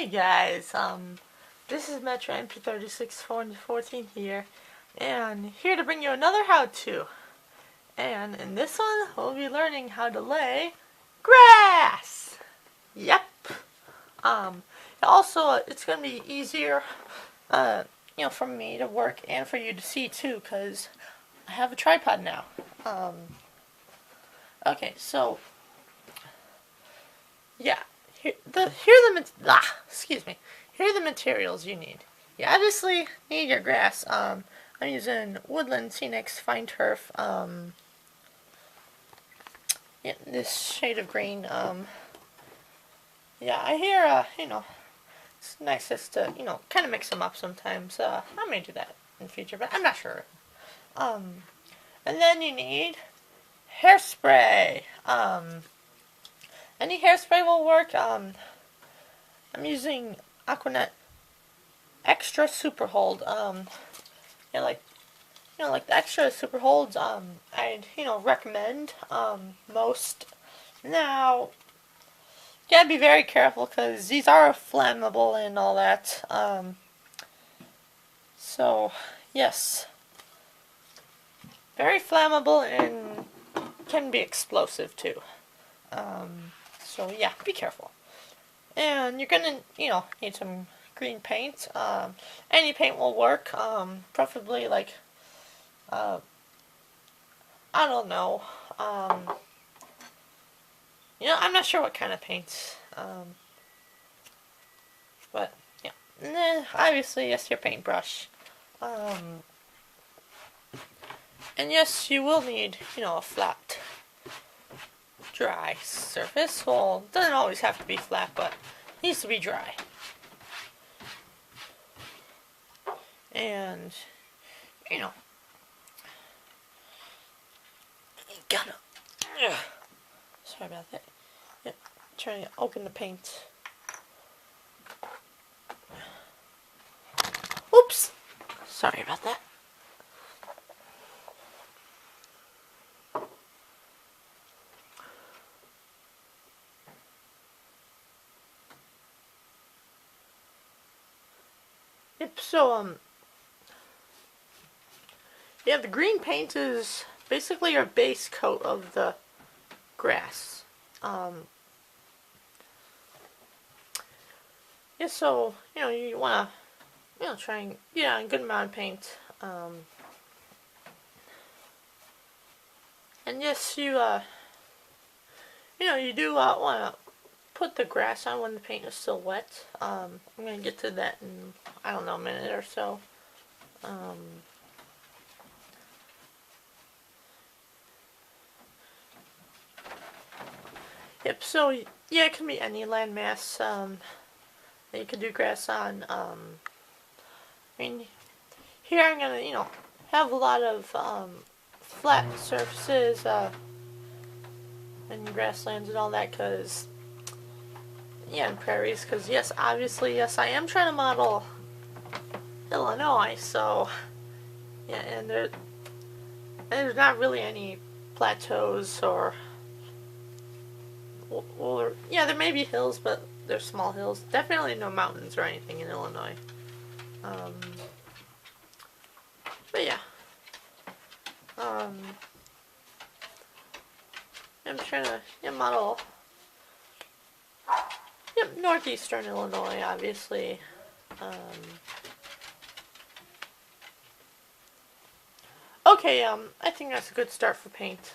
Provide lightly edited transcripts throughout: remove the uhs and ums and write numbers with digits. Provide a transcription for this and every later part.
Hey guys, this is Metro MP3614 here, and here to bring you another how-to. And in this one, we'll be learning how to lay grass. Yep. Also, it's gonna be easier, for me to work and for you to see too, because I have a tripod now. Okay, so yeah. Here are the materials you need. You obviously need your grass. I'm using Woodland Scenics Fine Turf. This shade of green. Yeah, I hear, it's nice just to, kind of mix them up sometimes. I may do that in the future, but I'm not sure. And then you need hairspray. Any hairspray will work. I'm using Aquanet Extra Super Hold. Like the extra super holds. I'd recommend most. Now, you gotta be very careful because these are flammable and all that. So yes, very flammable and can be explosive too. So yeah, be careful. And you're gonna, need some green paint. Any paint will work. Preferably like, I don't know. I'm not sure what kind of paint. But yeah. And then obviously, yes, your paintbrush. And yes, you will need, a flat, dry surface. Well, it doesn't always have to be flat, but it needs to be dry. And, you gotta, sorry about that. Yep, trying to open the paint. Oops, sorry about that. Yep, so, yeah, the green paint is basically your base coat of the grass. Yeah, so, you want to, try and get a good amount of paint. And yes, you do want to put the grass on when the paint is still wet. I'm going to get to that in, I don't know, a minute or so. Yep, so, yeah, it can be any landmass that you could do grass on. I mean, here I'm going to, have a lot of flat surfaces and grasslands and all that, because, yeah, and prairies, because, yes, obviously, yes, I am trying to model Illinois, so, yeah, and there's not really any plateaus or yeah, there may be hills, but they're small hills. Definitely no mountains or anything in Illinois. But yeah. I'm trying to model. Yep, northeastern Illinois, obviously. Okay, I think that's a good start for paint.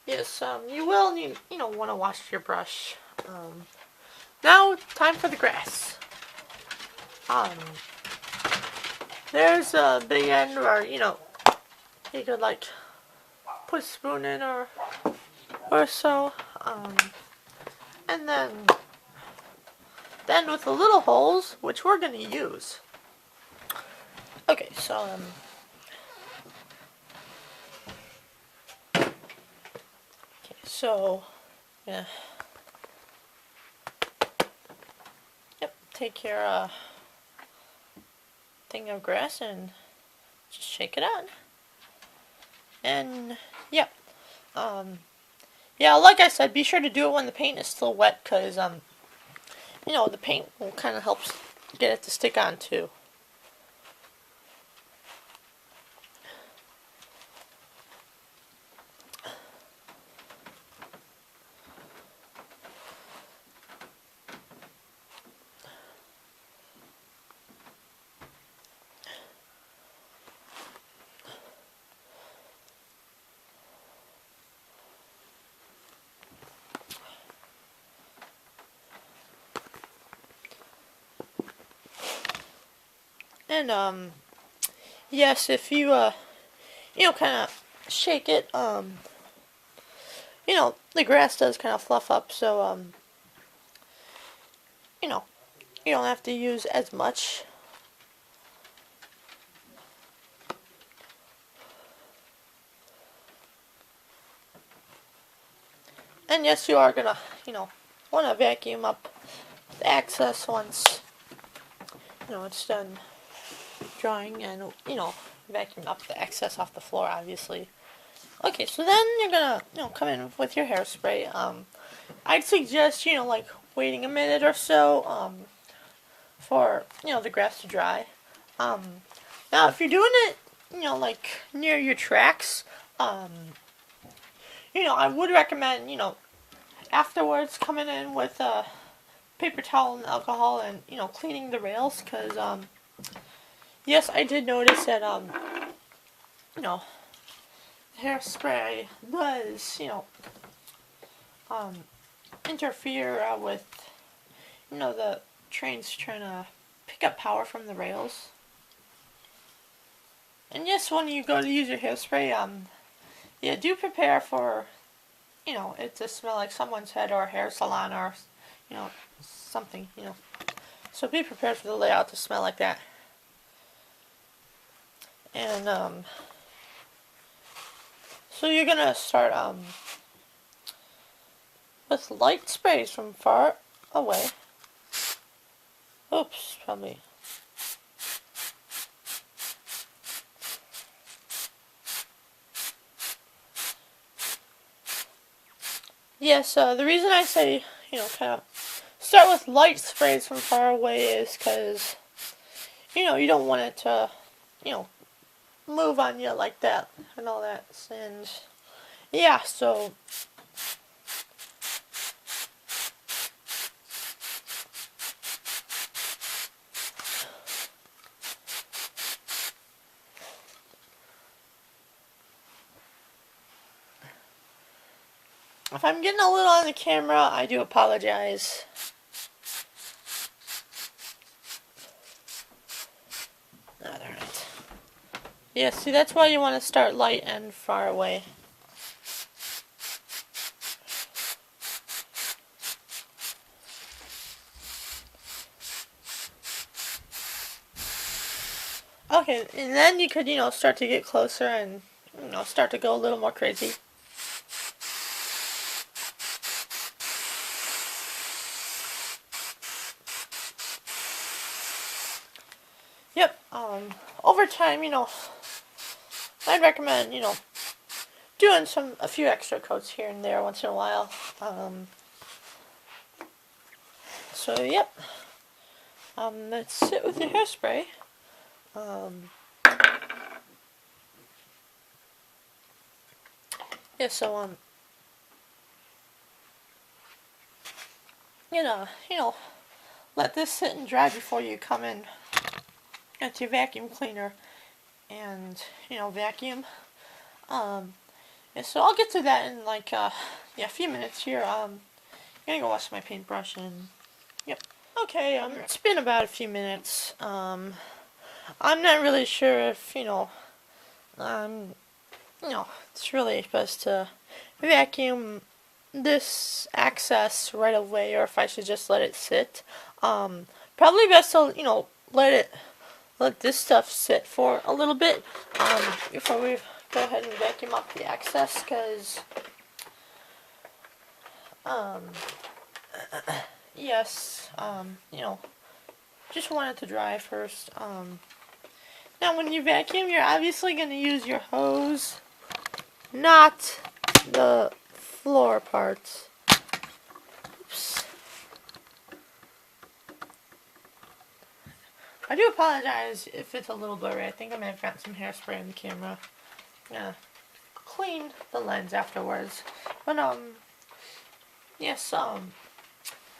Yes, you will need, want to wash your brush. Now, time for the grass. There's a big end where, you could, like, put a spoon in or so. And then with the little holes, which we're going to use. Okay, so, so, yeah. Yep, take your thing of grass and just shake it out. And, yep. Yeah, like I said, be sure to do it when the paint is still wet, because, the paint will kind of help get it to stick on, too. And, yes, if you, kind of shake it, the grass does kind of fluff up, so, you know, you don't have to use as much. And yes, you are gonna, want to vacuum up the excess once, it's done drying, and, vacuum up the excess off the floor, obviously. Okay, so then you're gonna, come in with your hairspray. I'd suggest, like waiting a minute or so, for, the grass to dry. Now, if you're doing it, like near your tracks, I would recommend, afterwards coming in with a paper towel and alcohol and, cleaning the rails, because, yes, I did notice that, hairspray does, interfere with, the trains trying to pick up power from the rails. And yes, when you go to use your hairspray, yeah, do prepare for, it to smell like someone's head, or a hair salon, or, something, So be prepared for the layout to smell like that. And, so you're gonna start, with light sprays from far away. Oops, probably. Yes, the reason I say, kind of start with light sprays from far away is because, you don't want it to, move on you like that and all that. And, yeah, so if I'm getting a little on the camera, I do apologize. Alright. Yeah, see, that's why you want to start light and far away. Okay, and then you could, start to get closer and, start to go a little more crazy. Yep, over time, I'd recommend, doing a few extra coats here and there once in a while. So, yep, that's it with your hairspray. Yeah, so, let this sit and dry before you come in at your vacuum cleaner and, vacuum. Yeah, so I'll get to that in like, a few minutes here. I'm gonna go wash my paintbrush and, yep. Okay, it's been about a few minutes. I'm not really sure if, it's really best to vacuum this excess right away, or if I should just let it sit. Probably best to, let this stuff sit for a little bit, before we go ahead and vacuum up the excess, because, yes, just want it to dry first. Now when you vacuum, you're obviously going to use your hose, not the floor parts. Oops. I do apologize if it's a little blurry. I think I may have gotten some hairspray in the camera. Yeah. Clean the lens afterwards. But yes,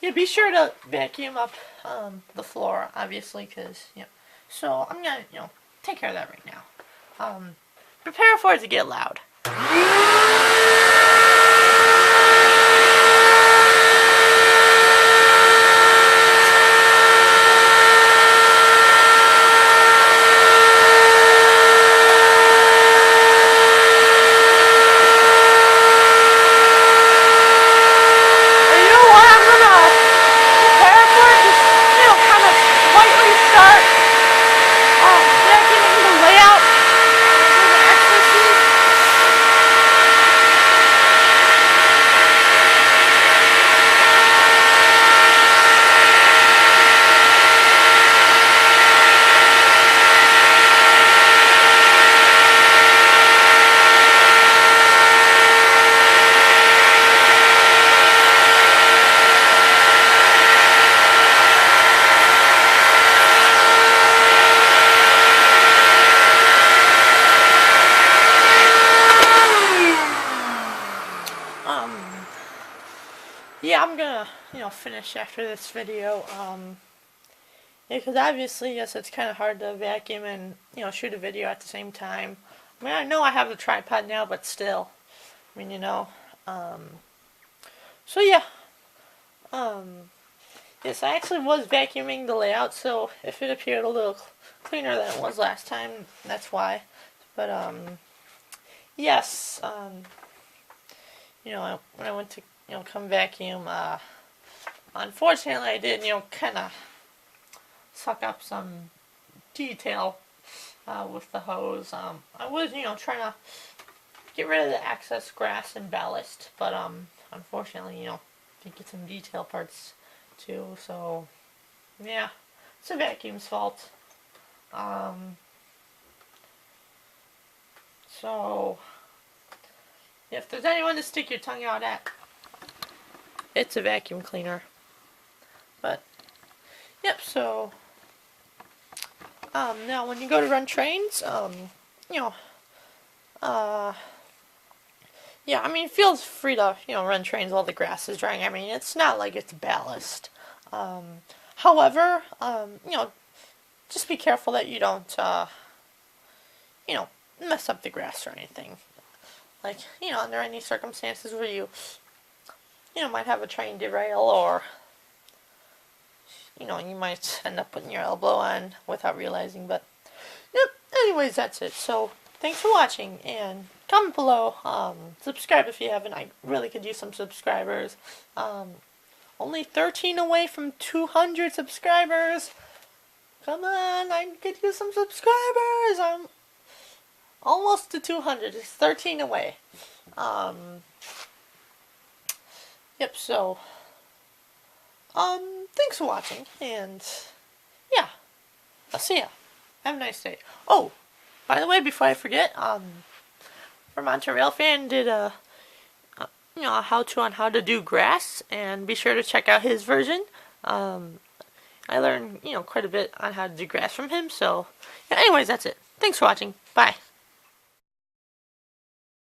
yeah, be sure to vacuum up the floor, obviously, because so I'm gonna take care of that right now. Prepare for it to get loud. Yeah, I'm gonna, finish after this video. Yeah, because obviously, yes, it's kind of hard to vacuum and, shoot a video at the same time. I mean, I know I have the tripod now, but still. I mean, so yeah. Yes, I actually was vacuuming the layout, so if it appeared a little cleaner than it was last time, that's why. But, yes, when I went to, come vacuum, unfortunately I did, kind of suck up some detail with the hose. I was, trying to get rid of the excess grass and ballast, but unfortunately, did get some detail parts too. So yeah, it's a vacuum's fault. So if there's anyone to stick your tongue out at, it's a vacuum cleaner. But yep. So now when you go to run trains, yeah, I mean, feel free to, run trains while the grass is drying. I mean, it's not like it's ballast. However, just be careful that you don't, mess up the grass or anything. Like, under any circumstances where you might have a train derail, or, you might end up putting your elbow on without realizing. But, yep, anyways, that's it. So, thanks for watching, and comment below. Subscribe if you haven't. I really could use some subscribers. Only 13 away from 200 subscribers. Come on, I could use some subscribers. I'm almost to 200. It's 13 away. Yep, so, thanks for watching, and, yeah, I'll see ya. Have a nice day. Oh, by the way, before I forget, Vermont Rail Fan did a how-to on how to do grass, and be sure to check out his version. I learned, quite a bit on how to do grass from him, so, yeah, anyways, that's it. Thanks for watching. Bye.